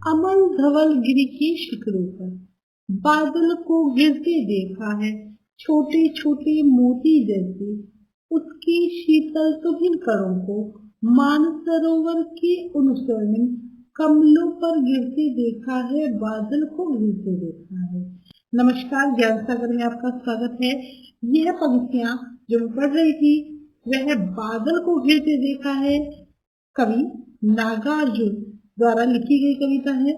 अमल धवल गिरी के शिखरों पर बादल को गिरते देखा है, छोटे छोटे मोती जैसे उसकी शीतल तुहिन करों को मानसरोवर के उन स्वर्णिम कमलों पर गिरते देखा है, बादल को गिरते देखा है। नमस्कार, ज्ञान सागर में आपका स्वागत है। यह पंक्तियां जो मैं पढ़ रही थी वह बादल को गिरते देखा है कवि नागार्जुन द्वारा लिखी गई कविता है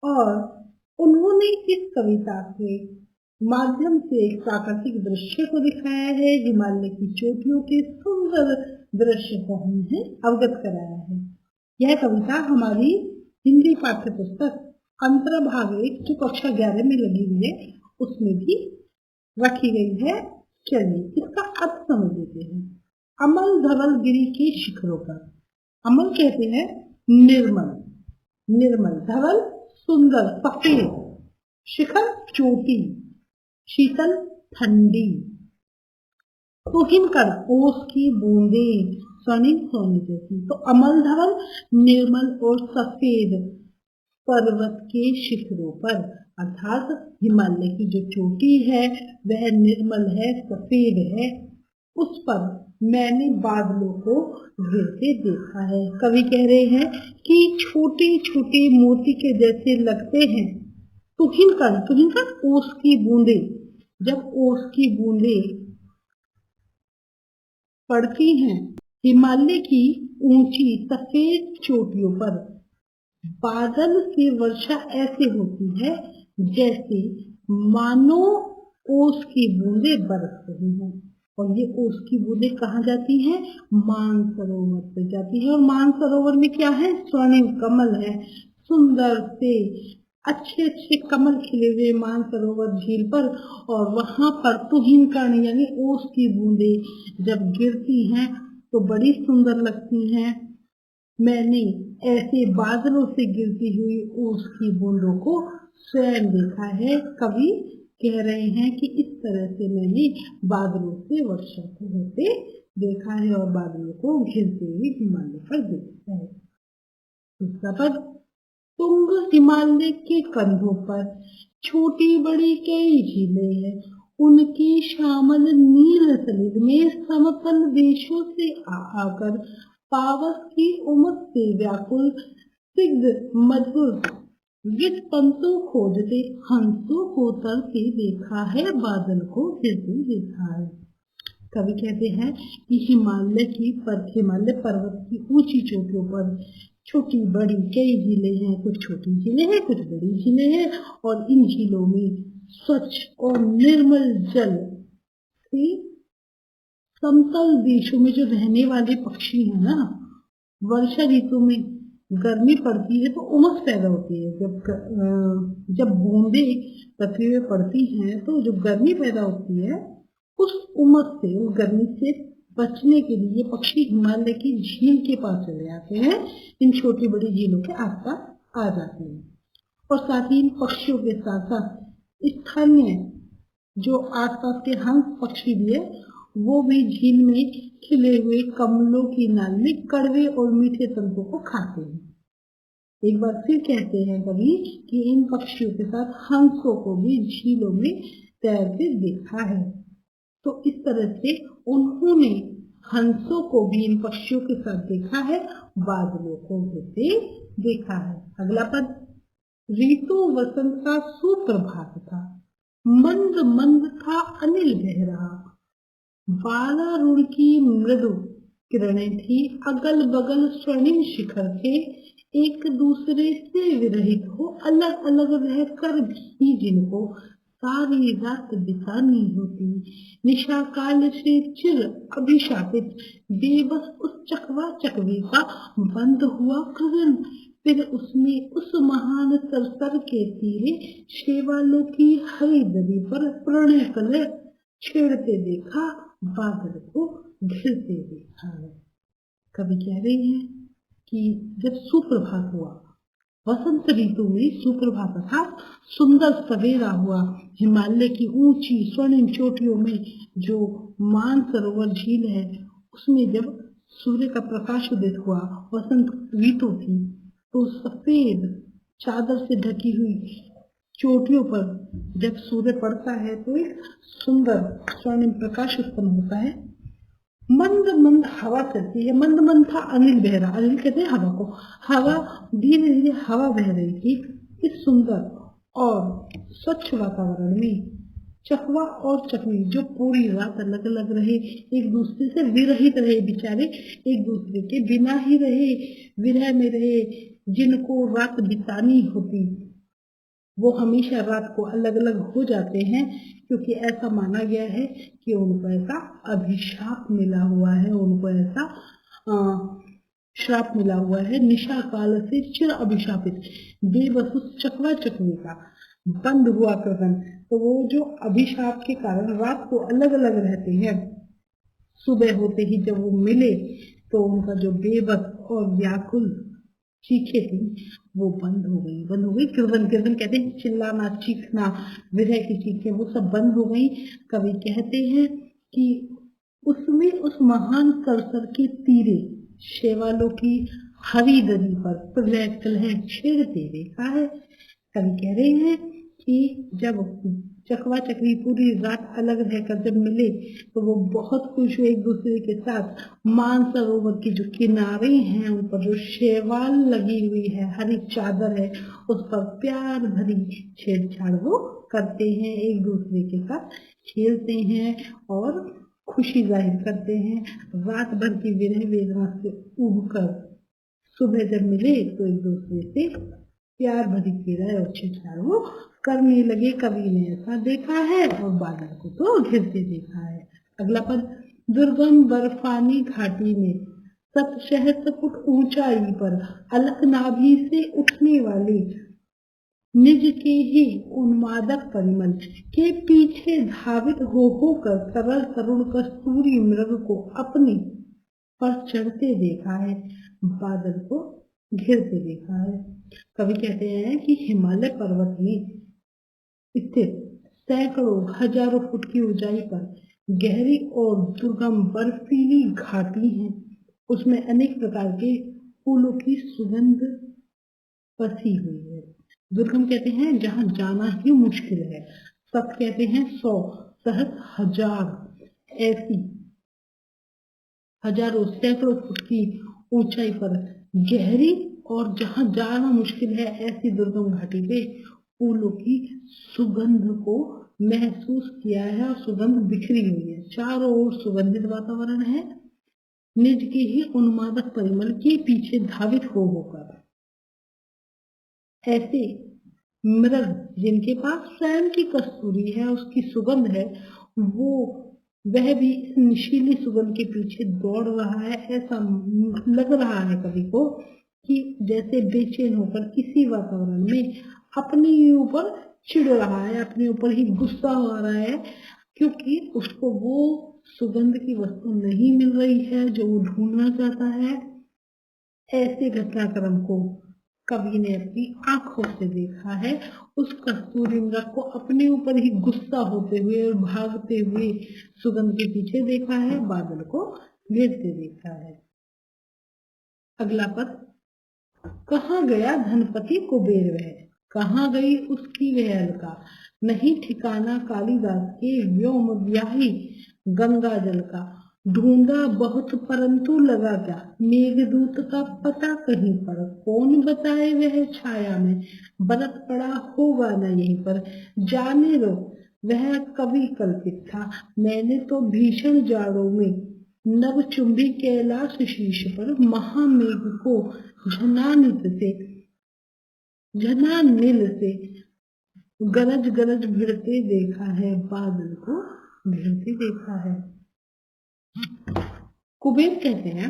और उन्होंने इस कविता के माध्यम से एक प्राकृतिक दृश्य को दिखाया है, हिमालय की चोटियों के सुंदर दृश्य को हमें अवगत कराया है। यह कविता हमारी हिंदी पाठ्य पुस्तक अंतर्भाग 1 जो कक्षा 11 में लगी हुई है उसमें भी रखी गई है। चलिए इसका अर्थ समझ लेते हैं। अमल धवल गिरी के शिखरों पर, अमल कहते हैं निर्मल, निर्मल, धवल सुंदर सफेद, शिखर चोटी, शीतल ठंडी, तुहिनकर ओस की बूंदे, स्वर्णिम सोने जैसी। तो अमल धवल निर्मल और सफेद पर्वत के शिखरों पर, अर्थात हिमालय की जो चोटी है वह निर्मल है, सफेद है, उस पर मैंने बादलों को गिरते देखा है। कवि कह रहे हैं कि छोटे छोटे मोती के जैसे लगते हैं, तुहिनकर ओस की बूंदे, जब ओस की बूंदे पड़ती हैं हिमालय की ऊंची सफेद चोटियों पर, बादल से वर्षा ऐसे होती है जैसे मानो ओस की बूंदे बरस रही हैं। और ये ओस की बूंदें कहाँ जाती हैं? मानसरोवर पे जाती है। और मानसरोवर में क्या है? स्वर्णिम कमल है, सुंदर से अच्छे अच्छे कमल खिले हुए मानसरोवर झील पर, और वहां पर तुहिनकण यानी ओस की बूंदें जब गिरती हैं तो बड़ी सुंदर लगती हैं। मैंने ऐसे बादलों से गिरती हुई ओस की बूंदों को स्वयं देखा है। कवि कह रहे हैं कि इस तरह से मैंने बादलों से वर्षा को होते देखा है और बादलों को घिरते हुए हिमालय पर देखा है। दूसरा पद, तुंग हिमालय के कंधों पर छोटी बड़ी कई झीलें हैं, उनकी श्यामल नील सलिल में समतल देशों से आकर पावस की उमस से व्याकुल सिग्ध मधुर गीत पंतों खोजते हंसों को तरते देखा है, बादल को गिरते देखा है। कवि कहते हैं कि हिमालय पर्वत की ऊंची चोटियों पर छोटी बड़ी कई झीलें हैं, कुछ छोटी झीलें हैं, कुछ बड़ी झीलें हैं, और इन झीलों में स्वच्छ और निर्मल जल से समतल देशों में जो रहने वाले पक्षी हैं ना, वर्षा ऋतु में गर्मी पड़ती है तो उमस पैदा होती है। जब बूंदे पृथ्वी में पड़ती हैं तो जो गर्मी पैदा होती है उस उमस से, उस गर्मी से बचने के लिए पक्षी हिमालय की झील के पास चले आते हैं, इन छोटी बड़ी झीलों के आसपास आ जाते हैं। और साथ ही इन पक्षियों के साथ साथ स्थानीय जो आसपास के हंस पक्षी भी है वो भी झील में खिले हुए कमलों की नाल में कड़वे और मीठे तंतुओं को खाते हैं। एक बार फिर कहते हैं कवि कि इन पक्षियों के साथ हंसों को भी झीलों में तैरते देखा है। तो इस तरह से उन्होंने हंसों को भी इन पक्षियों के साथ देखा है, बादलों को भी देखा है। अगला पद, ऋतु वसंत का सुप्रभात था, मंद मंद था अनिल बह रहा, बालारूढ़ की मृदु किरणें थी, अगल बगल स्वर्णिम शिखर थे, एक दूसरे से विरहित हो अलग अलग रहकर भी जिनको सारी रात बितानी होती, निशा काल से चिर अभिशापित बेबस उस चकवा चकवे का बंद हुआ गगन, फिर उसमें उस महान सरसर के तीरे शेवालों की हरी दरी पर प्रणय कलय छेड़ते देखा, बादल को घिरते देखा है। कवि कह रहे हैं कि जब सुप्रभात हुआ, वसंत ऋतु में सुप्रभात था, सुंदर सवेरा हुआ, हिमालय की ऊंची स्वर्णिम चोटियों में जो मानसरोवर झील है उसमें जब सूर्य का प्रकाश उदित हुआ, वसंत ऋतु थी, तो सफेद चादर से ढकी हुई चोटियों पर जब सूर्य पड़ता है तो एक सुंदर स्वर्णिम प्रकाश उत्पन्न होता है। मंद मंद हवा चलती है। मंद मंद था अनिल बह रहा, अनिल कहते हैं हवा को। हवा धीरे धीरे हवा बह रही थी। इस सुंदर और स्वच्छ वातावरण में चकवा और चकवी जो पूरी रात अलग अलग रहे, एक दूसरे से विरहित रहे, बेचारे एक दूसरे के बिना ही रहे, विरह में रहे। जिनको रात बितानी होती वो हमेशा रात को अलग अलग हो जाते हैं, क्योंकि ऐसा माना गया है कि उनको ऐसा अभिशाप मिला हुआ है, उनको ऐसा श्राप मिला हुआ है। निशा काल से चिर अभिशापित बेबस उस चकवा चकवी का बंद हुआ कृतन, तो वो जो अभिशाप के कारण रात को अलग अलग रहते हैं, सुबह होते ही जब वो मिले तो उनका जो बेबस और व्याकुल चीखें थी वो बंद हो गई। कीर्तन कीर्तन कहते हैं चिल्लाना, चीखना, विरह की चीखें वो सब बंद हो गई। कवि कहते हैं कि उसमें उस महान सरसर के तीरे शेवालों की हरी दरी पर प्रलय कलह छेड़ते देखा है। कवि कह रहे हैं कि जब चकवा चकवी पूरी रात अलग रहकर जब मिले तो वो बहुत खुश हुए एक दूसरे के साथ। मानसरोवर के जो किनारे हैं उन पर जो शेवाल लगी हुई है, हरी चादर है, उस पर प्यार भरी छेड़छाड़ वो करते हैं, एक दूसरे के साथ खेलते हैं और खुशी जाहिर करते हैं। रात भर की विरह वेदना से उबकर सुबह जब मिले तो एक दूसरे से प्यार भरी क्रीड़ा और छेड़छाड़ वो करने लगे। कवि ने ऐसा देखा है और बादल को तो घिरते देखा है। अगला पद, दुर्गम बर्फानी घाटी में 7 फुट ऊंचाई पर अलख नाभि से उठने वाली निज के ही उन्मादक परिमल के पीछे धावित होकर सरल तरुण कस्तूरी मृग को अपने पर चढ़ते देखा है, बादल को घिरते देखा है। कवि कहते हैं कि हिमालय पर्वत में स्थित सैकड़ों हजारों फुट की ऊंचाई पर गहरी और दुर्गम बर्फीली घाटी है। उसमें अनेक प्रकार के फूलों की सुगंध बसी हुई है। दुर्गम कहते हैं जहां जाना ही मुश्किल है। सत कहते हैं 100, सहस्र, हजार, ऐसी हजारों सैकड़ों फुट की ऊंचाई पर गहरी और जहां जाना मुश्किल है ऐसी दुर्गम घाटी पे फूलों की सुगंध को महसूस किया है और सुगंध बिखरी हुई है। चारों ओर सुगंधित वातावरण है। निज के ही उन्मादक परिमल के पीछे धावित होकर ऐसे मृग जिनके पास स्वयं की कस्तूरी है, उसकी सुगंध है, वह भी इस नशीली सुगंध के पीछे दौड़ रहा है। ऐसा लग रहा है कवि को कि जैसे बेचैन होकर इसी वातावरण में अपने ऊपर चिढ़ रहा है, अपने ऊपर ही गुस्सा हो रहा है, क्योंकि उसको वो सुगंध की वस्तु नहीं मिल रही है जो वो ढूंढना चाहता है। ऐसे घटनाक्रम को कवि ने अपनी आंखों से देखा है। उस कस्तूरी मृग को अपने ऊपर ही गुस्सा होते हुए और भागते हुए सुगंध के पीछे देखा है, बादल को घेरते देखा है। अगला पद, कहाँ गया धनपति कुबेर वह, कहाँ गई उसकी वह अलका, नहीं ठिकाना कालिदास के व्योम व्याही गंगा जल का, ढूंढा बहुत परंतु लगा क्या, मेघदूत का पता कहीं पर, कौन बताए वह छाया में, बरत पड़ा होगा न यहीं पर, जाने दो वह कवि कल्पित था, मैंने तो भीषण जाड़ों में नव चुंबी कैलाश शीश पर महामेघ को झनानिल से गरज गरज भिड़ते देखा है, बादल को भिड़ते देखा है। कुबेर कहते हैं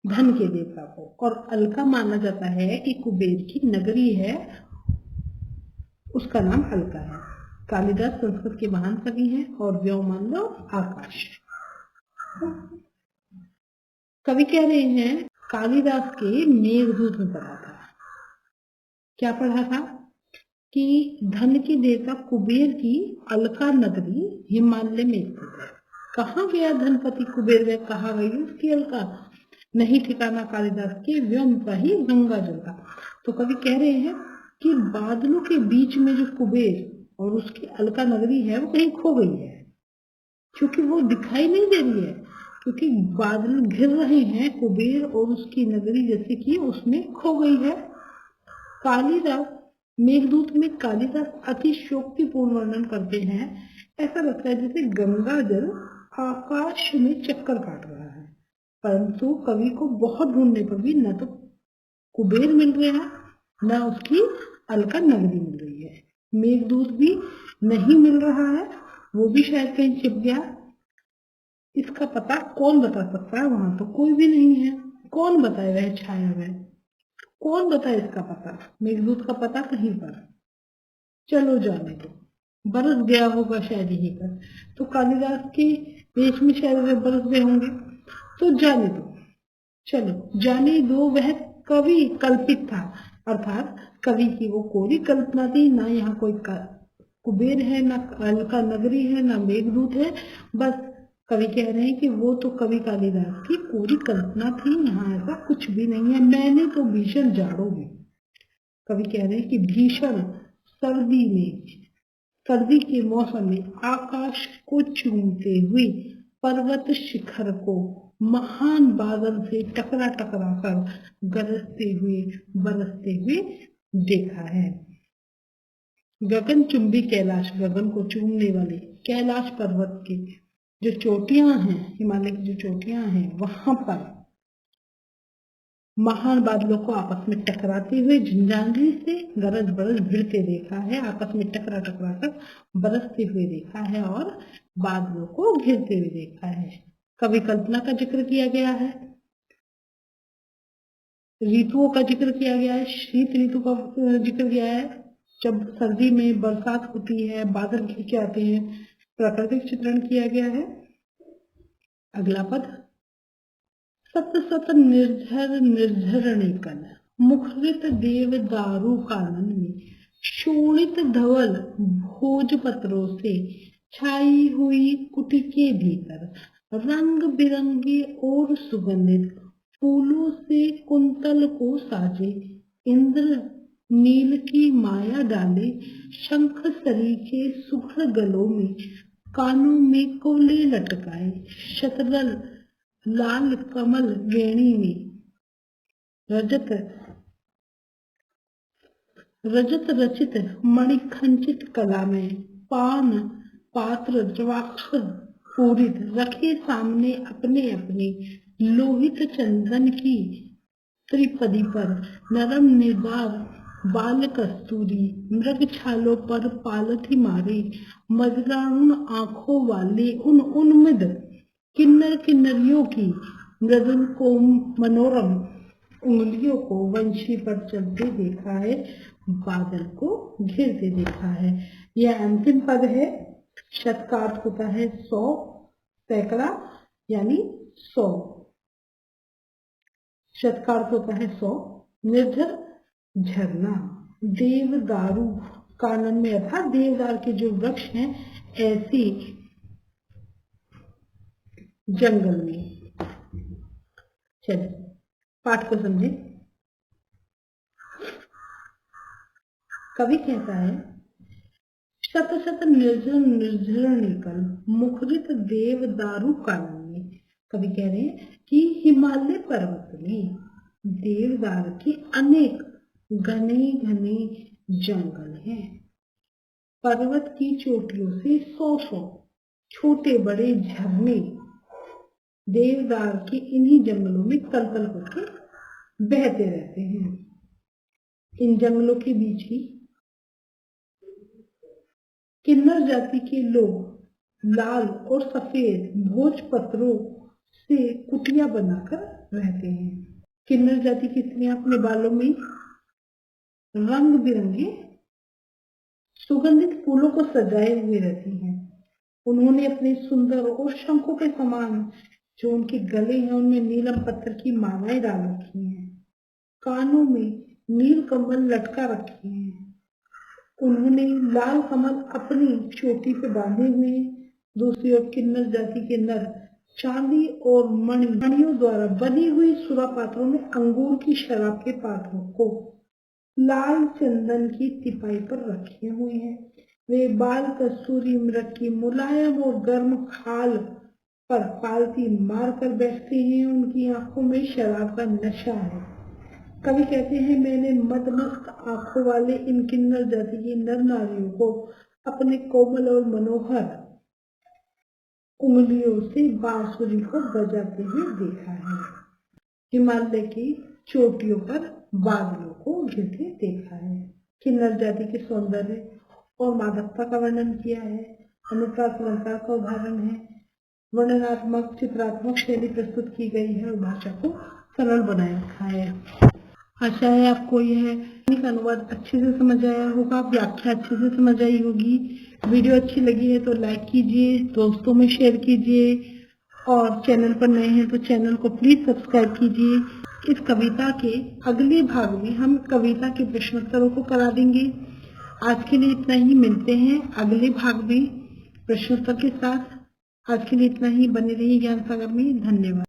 धन के देवता को, और अलका माना जाता है कि कुबेर की नगरी है, उसका नाम अलका है। कालिदास संस्कृत के महान कवि हैं और व्योम मान लो आकाश। कवि कह रहे हैं कालिदास के मेघदूत में पढ़ा था, क्या पढ़ा था कि धन के देवता कुबेर की अलका नगरी हिमालय में स्थित है। कहाँ गया धनपति कुबेर वह, कहाँ गई उसकी अलका, नहीं ठिकाना कालिदास के व्योम का ही गंगा जल का। तो कवि कह रहे हैं कि बादलों के बीच में जो कुबेर और उसकी अलका नगरी है वो कहीं खो गई है, क्योंकि वो दिखाई नहीं दे रही है, क्योंकि बादल घिर रहे हैं कुबेर और उसकी नगरी जैसे कि उसमें खो गई है। कालिदास मेघदूत में कालिदास अतिशयोक्तिपूर्ण वर्णन करते हैं। ऐसा लगता है जैसे गंगा जल आकाश में चक्कर काट रहा है, परंतु कवि को बहुत ढूंढने पर भी न तो कुबेर मिल रहा है, न उसकी अलका नगरी मिल रही है। मेघदूत भी नहीं मिल रहा है, वो भी शायद कहीं छिप गया। इसका पता कौन बता सकता है? वहां तो कोई भी नहीं है। कौन बताए वह छाया वह? कौन बताए इसका पता? मेघदूत का पता कहीं पर। चलो जाने दो, बरस गया होगा शायद यहीं पर। तो कालिदास के देश में शायद वे बरस गए होंगे, तो जाने दो। चलो जाने दो, वह कवि कल्पित था, अर्थात कवि की वो कोरी कल्पना थी। ना यहाँ कोई कुबेर है, ना अलका नगरी है, ना मेघदूत है। बस कवि कह रहे हैं कि वो तो कवि कालिदास की कोरी कल्पना थी, यहाँ ऐसा कुछ भी नहीं है। मैंने तो भीषण जाड़ों में, कवि कह रहे हैं कि भीषण सर्दी में, सर्दी के मौसम में आकाश को चूमते हुए पर्वत शिखर को महान बादल से टकरा टकरा कर गरजते हुए बरसते हुए देखा है। गगन चुंबी कैलाश, गगन को चूमने वाले कैलाश पर्वत की जो चोटियां हैं, हिमालय की जो चोटियां हैं, वहां पर महान बादलों को आपस में टकराते हुए झंझाने से गरज बरस भिड़ते देखा है, आपस में टकरा टकरा कर बरसते हुए देखा है और बादलों को घिरते हुए देखा है। कवि कल्पना का जिक्र किया गया है, ऋतुओं का जिक्र किया गया है, शीत ऋतु का जिक्र किया है, जब सर्दी में बरसात होती है, बादल घिर के आते हैं, प्राकृतिक चित्रण किया गया है। अगला पद, सत सत निर्झर निर्झरणिकन मुखरित देव दारु कानन में शोणित धवल भोजपत्रों से छाई हुई कुटी के भीतर रंग बिरंगे और सुगंधित फूलों से कुंतल को साजे इंद्र नील की माया डाले शंख सरीखे सुघड़ गलों में कानों में कोले लटकाए शतरल लाल कमल वेणी में रजत रजत रचित मणिखंचित कला में पान पात्र द्राक्ष पूरित रखे सामने अपने अपने लोहित चंदन की त्रिपदी पर नरम निदार बाल कस्तूरी मृग छालों पर पालथी मारे मजराउन आंखों वाले उन उन्मद किन्नर किन्नरियों की मृदुल को मनोरम उंगलियों को वंशी पर चलते देखा है, बादल को घिरते देखा है। यह अंतिम पद है। शत का अर्थ होता है 100, सैकड़ा यानी 100। शत का अर्थ होता है 100। निर्झर झरना, देवदारू कानन में अर्थात देवदार के जो वृक्ष हैं ऐसी जंगल में। चलिए पाठ को समझे। कवि कहता है, शत शत निर्जर निर्झरणिकल मुखरित देव दारू कानन में। कवि कह रहे हैं कि हिमालय पर्वत में देवदार के अनेक घने घने जंगल हैं। पर्वत की चोटियों से 100 छोटे बड़े झरने देवदार के इन्हीं जंगलों में तलतल होकर बहते रहते हैं। इन जंगलों के बीच ही किन्नर जाति के लोग लाल और सफेद भोजपत्रों से कुटिया बनाकर रहते हैं। किन्नर जाति की स्त्रियां अपने बालों में रंग बिरंगे सुगंधित फूलों को सजाए हुए रहती हैं। उन्होंने अपने सुंदर और शंखों के समान जो उनके गले हैं उनमें नीलम पत्थर की मालाएं डाल रखी हैं। कानों में नील कमल लटका रखे हैं। उन्होंने लाल कमल अपनी चोटी पे बांधे हुए हैं। दूसरी ओर किन्नर जाति के नर चांदी और मणियों द्वारा बनी हुई सुरा पात्रों में अंगूर की शराब के पात्रों को लाल चंदन की तिपाई पर रखे हुए हैं। वे बाल कस्तूरी मृग की मुलायम और गर्म खाल पर पालती मार कर बैठते हैं। उनकी आंखों में शराब का नशा है। कवि कहते हैं, मैंने मदमस्त आंखों वाले इन किन्नर जाति की नर नारियों को अपने कोमल और मनोहर उंगलियों से बांसुरी को बजाते हुए देखा है। हिमालय की चोटियों पर बादलों को घिरते देखा है। किन्नर जाति के सौंदर्य और मादकता का वर्णन किया है। अनुप्रास अलंकार का उदाहरण है। वर्णनात्मक चित्रात्मक शैली प्रस्तुत की गई है और भाषा को सरल बनाए रखा है। आशा है आपको यह अनुवाद अच्छे से समझ आया होगा, व्याख्या अच्छे से समझ आई होगी। वीडियो अच्छी लगी है तो लाइक कीजिए, दोस्तों में शेयर कीजिए और चैनल पर नए हैं तो चैनल को प्लीज सब्सक्राइब कीजिए। इस कविता के अगले भाग में हम कविता के प्रश्नोत्तरों को करा देंगे। आज के लिए इतना ही, मिलते हैं अगले भाग में प्रश्नोत्तर के साथ। आज के लिए इतना ही, बने रहिए ज्ञान सागर में। धन्यवाद।